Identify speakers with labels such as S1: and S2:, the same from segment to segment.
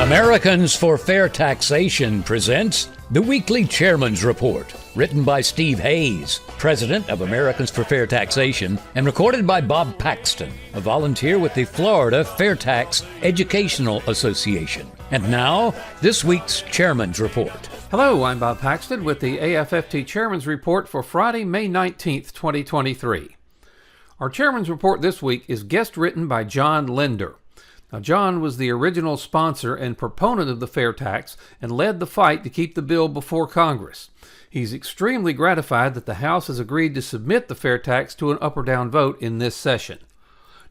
S1: Americans for Fair Taxation presents the Weekly Chairman's Report, written by Steve Hayes, president of Americans for Fair Taxation, and recorded by Bob Paxton, a volunteer with the Florida FAIRtax Educational Association. And now, this week's Chairman's Report.
S2: Hello, I'm Bob Paxton with the AFFT Chairman's Report for Friday, May 19th, 2023. Our Chairman's Report this week is guest written by John Linder. Now, John was the original sponsor and proponent of the FAIRtax and led the fight to keep the bill before Congress. He's extremely gratified that the House has agreed to submit the FAIRtax to an up or down vote in this session.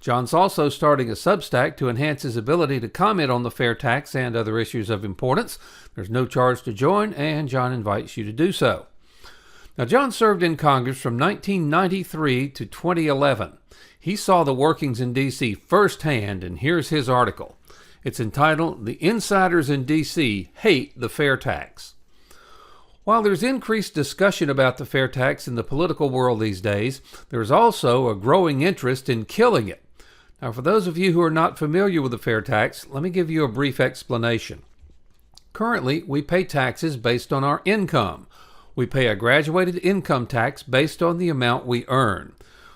S2: John's also starting a Substack to enhance his ability to comment on the FAIRtax and other issues of importance. There's no charge to join, and John invites you to do so. Now, John served in Congress from 1993 to 2011. He saw the workings in D.C. firsthand, and here's his article. It's entitled, "The Insiders in D.C. Hate the FAIRtax." While there's increased discussion about the FAIRtax in the political world these days, there's also a growing interest in killing it. Now, for those of you who are not familiar with the FAIRtax, let me give you a brief explanation. Currently, we pay taxes based on our income. We pay a graduated income tax based on the amount we earn.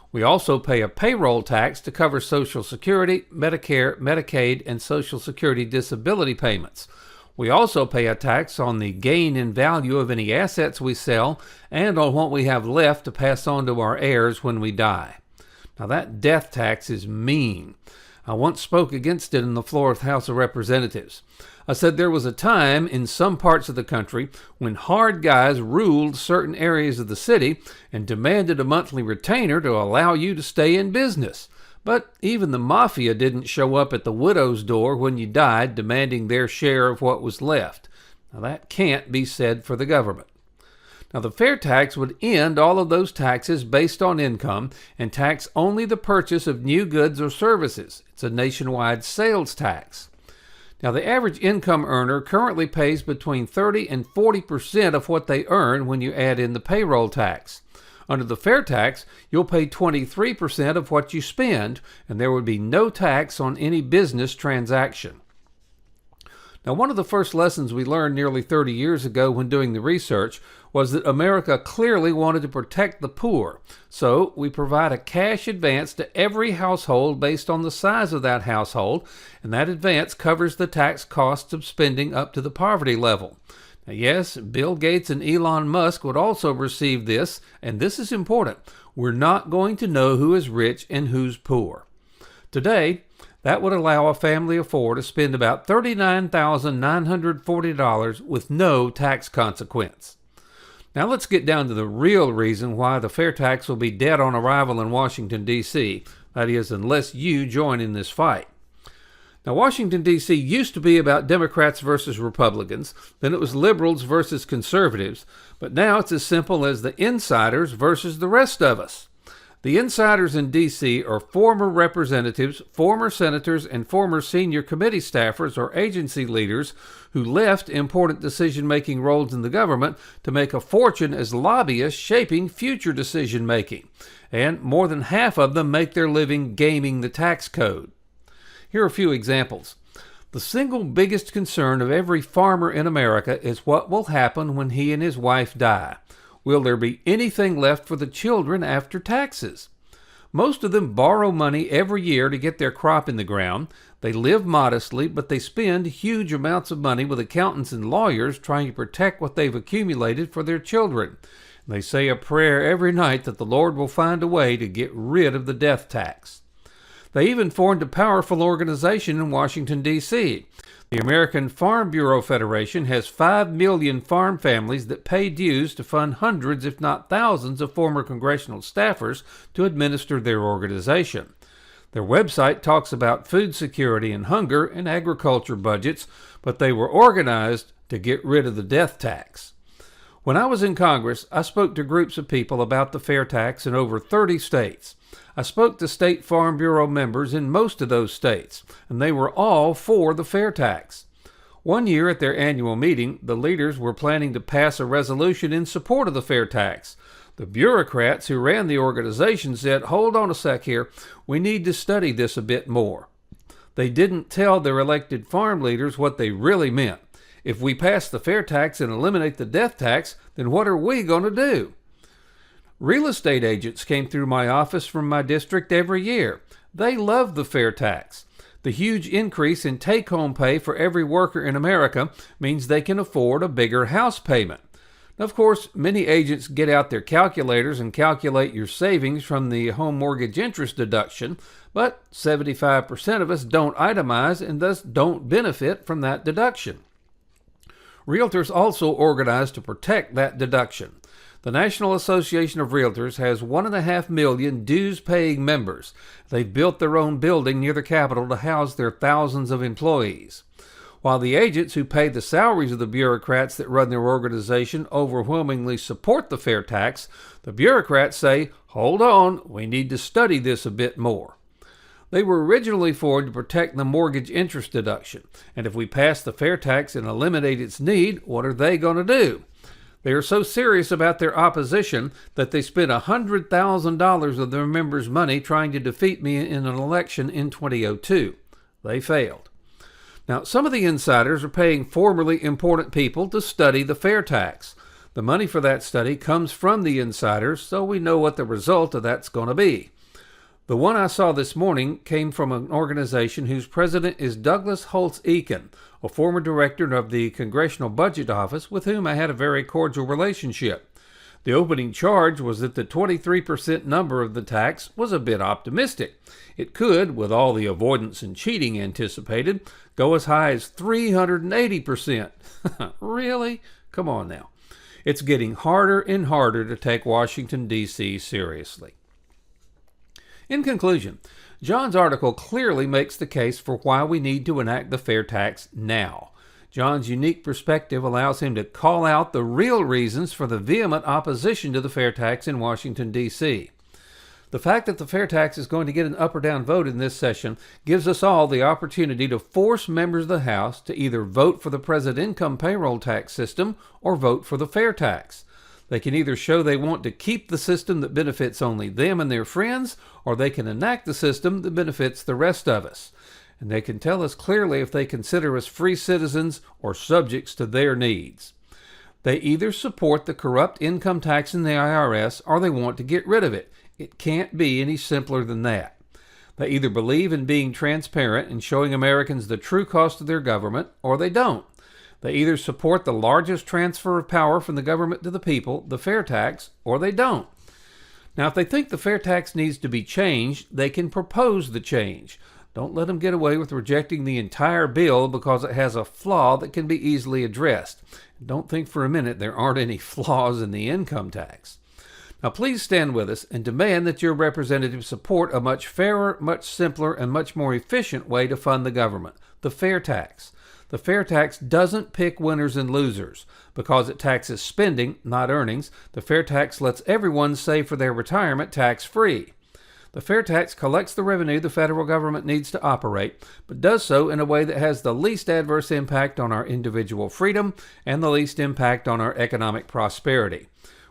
S2: We also pay a payroll tax to cover Social Security, Medicare, Medicaid, and Social Security disability payments. We also pay a tax on the gain in value of any assets we sell and on what we have left to pass on to our heirs when we die. Now, that death tax is mean. I once spoke against it in the floor of the House of Representatives. I said there was a time in some parts of the country when hard guys ruled certain areas of the city and demanded a monthly retainer to allow you to stay in business. But even the mafia didn't show up at the widow's door when you died demanding their share of what was left. Now, that can't be said for the government. Now, the FAIRtax would end all of those taxes based on income and tax only the purchase of new goods or services. It's a nationwide sales tax. Now, the average income earner currently pays between 30 and 40% of what they earn when you add in the payroll tax. Under the FAIRtax, you'll pay 23% of what you spend, and there would be no tax on any business transaction. Now, one of the first lessons we learned nearly 30 years ago when doing the research was that America clearly wanted to protect the poor. So we provide a cash advance to every household based on the size of that household, and that advance covers the tax costs of spending up to the poverty level. Now, yes, Bill Gates and Elon Musk would also receive this, and this is important. We're not going to know who is rich and who's poor. Today, that would allow a family of four to spend about $39,940 with no tax consequence. Now let's get down to the real reason why the FAIRtax will be dead on arrival in Washington, D.C. That is, unless you join in this fight. Now, Washington, D.C. used to be about Democrats versus Republicans, then it was liberals versus conservatives, but now it's as simple as the insiders versus the rest of us. The insiders in D.C. are former representatives, former senators, and former senior committee staffers or agency leaders who left important decision-making roles in the government to make a fortune as lobbyists shaping future decision-making. And more than half of them make their living gaming the tax code. Here are a few examples. The single biggest concern of every farmer in America is what will happen when he and his wife die. Will there be anything left for the children after taxes? Most of them borrow money every year to get their crop in the ground. They live modestly, but they spend huge amounts of money with accountants and lawyers trying to protect what they've accumulated for their children. They say a prayer every night that the Lord will find a way to get rid of the death tax. They even formed a powerful organization in Washington, D.C. The American Farm Bureau Federation has 5 million farm families that pay dues to fund hundreds, if not thousands, of former congressional staffers to administer their organization. Their website talks about food security and hunger and agriculture budgets, but they were organized to get rid of the death tax. When I was in Congress, I spoke to groups of people about the FAIRtax in over 30 states. I spoke to State Farm Bureau members in most of those states, and they were all for the FAIRtax. One year at their annual meeting, the leaders were planning to pass a resolution in support of the FAIRtax. The bureaucrats who ran the organization said, "Hold on a sec here, we need to study this a bit more." They didn't tell their elected farm leaders what they really meant. If we pass the fair tax and eliminate the death tax, then what are we going to do? Real estate agents came through my office from my district every year. They love the fair tax. The huge increase in take-home pay for every worker in America means they can afford a bigger house payment. Now, of course, many agents get out their calculators and calculate your savings from the home mortgage interest deduction, but 75% of us don't itemize and thus don't benefit from that deduction. Realtors also organize to protect that deduction. The National Association of Realtors has 1.5 million dues-paying members. They've built their own building near the Capitol to house their thousands of employees. While the agents who pay the salaries of the bureaucrats that run their organization overwhelmingly support the fair tax, the bureaucrats say, "Hold on, we need to study this a bit more." They were originally formed to protect the mortgage interest deduction, and if we pass the fair tax and eliminate its need, what are they going to do? They are so serious about their opposition that they spent $100,000 of their members' money trying to defeat me in an election in 2002. They failed. Now, some of the insiders are paying formerly important people to study the fair tax. The money for that study comes from the insiders, so we know what the result of that's going to be. The one I saw this morning came from an organization whose president is Douglas Holtz-Eakin, a former director of the Congressional Budget Office with whom I had a very cordial relationship. The opening charge was that the 23% number of the tax was a bit optimistic. It could, with all the avoidance and cheating anticipated, go as high as 380%. Really? Come on now. It's getting harder and harder to take Washington, D.C. seriously. In conclusion, John's article clearly makes the case for why we need to enact the fair tax now. John's unique perspective allows him to call out the real reasons for the vehement opposition to the fair tax in Washington, D.C. The fact that the fair tax is going to get an up or down vote in this session gives us all the opportunity to force members of the House to either vote for the present income payroll tax system or vote for the fair tax. They can either show they want to keep the system that benefits only them and their friends, or they can enact the system that benefits the rest of us. And they can tell us clearly if they consider us free citizens or subjects to their needs. They either support the corrupt income tax in the IRS or they want to get rid of it. It can't be any simpler than that. They either believe in being transparent and showing Americans the true cost of their government, or they don't. They either support the largest transfer of power from the government to the people, the fair tax, or they don't. Now, if they think the fair tax needs to be changed, they can propose the change. Don't let them get away with rejecting the entire bill because it has a flaw that can be easily addressed. Don't think for a minute there aren't any flaws in the income tax. Now, please stand with us and demand that your representatives support a much fairer, much simpler, and much more efficient way to fund the government, the fair tax. The fair tax doesn't pick winners and losers. Because it taxes spending, not earnings, the fair tax lets everyone save for their retirement tax-free. The fair tax collects the revenue the federal government needs to operate, but does so in a way that has the least adverse impact on our individual freedom and the least impact on our economic prosperity.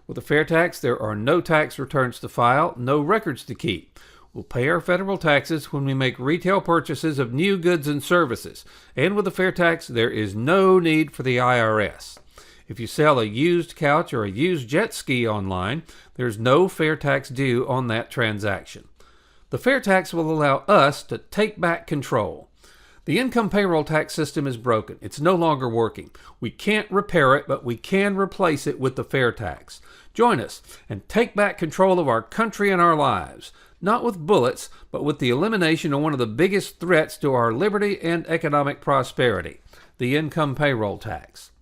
S2: With a fair tax, there are no tax returns to file, no records to keep. We'll pay our federal taxes when we make retail purchases of new goods and services. And with a fair tax, there is no need for the IRS. If you sell a used couch or a used jet ski online, there's no fair tax due on that transaction. The fair tax will allow us to take back control. The income payroll tax system is broken. It's no longer working. We can't repair it, but we can replace it with the fair tax. Join us and take back control of our country and our lives. Not with bullets, but with the elimination of one of the biggest threats to our liberty and economic prosperity, the income payroll tax.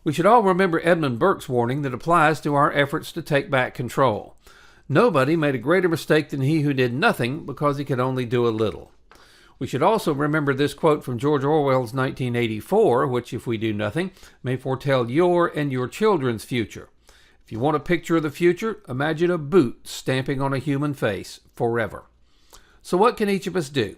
S2: We should all remember Edmund Burke's warning that applies to our efforts to take back control. Nobody made a greater mistake than he who did nothing because he could only do a little. We should also remember this quote from George Orwell's 1984, which, if we do nothing, may foretell your and your children's future. If you want a picture of the future, imagine a boot stamping on a human face forever. So what can each of us do?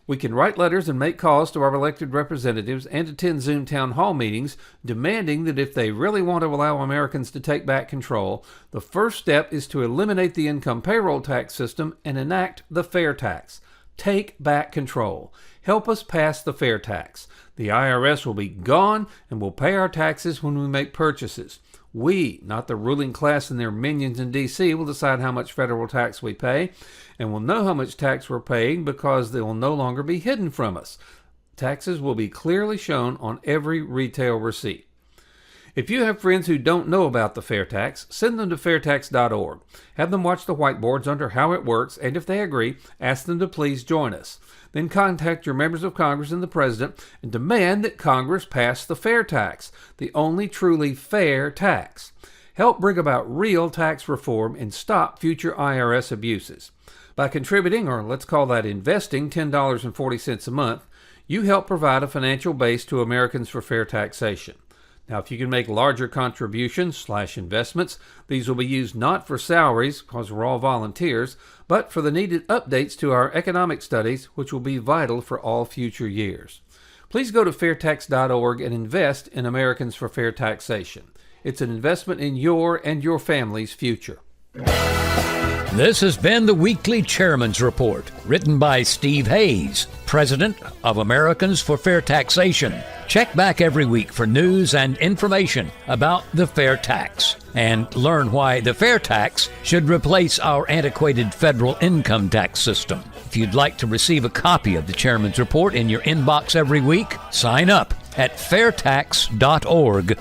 S2: We can write letters and make calls to our elected representatives and attend Zoom town hall meetings demanding that if they really want to allow Americans to take back control, the first step is to eliminate the income payroll tax system and enact the fair tax. Take back control. Help us pass the fair tax. The IRS will be gone and we'll pay our taxes when we make purchases. We, not the ruling class and their minions in D.C., will decide how much federal tax we pay, and we'll know how much tax we're paying because they will no longer be hidden from us. Taxes will be clearly shown on every retail receipt. If you have friends who don't know about the fair tax, send them to FAIRtax.org. Have them watch the whiteboards under how it works, and if they agree, ask them to please join us. Then contact your members of Congress and the President and demand that Congress pass the fair tax, the only truly fair tax. Help bring about real tax reform and stop future IRS abuses. By contributing, or let's call that investing, $10.40 a month, you help provide a financial base to Americans for Fair Taxation. Now, if you can make larger contributions/investments, these will be used not for salaries, because we're all volunteers, but for the needed updates to our economic studies, which will be vital for all future years. Please go to FAIRtax.org and invest in Americans for Fair Taxation. It's an investment in your and your family's future.
S1: This has been the Weekly Chairman's Report, written by Steve Hayes, President of Americans for Fair Taxation. Check back every week for news and information about the fair tax, and learn why the fair tax should replace our antiquated federal income tax system. If you'd like to receive a copy of the Chairman's Report in your inbox every week, sign up at FAIRtax.org.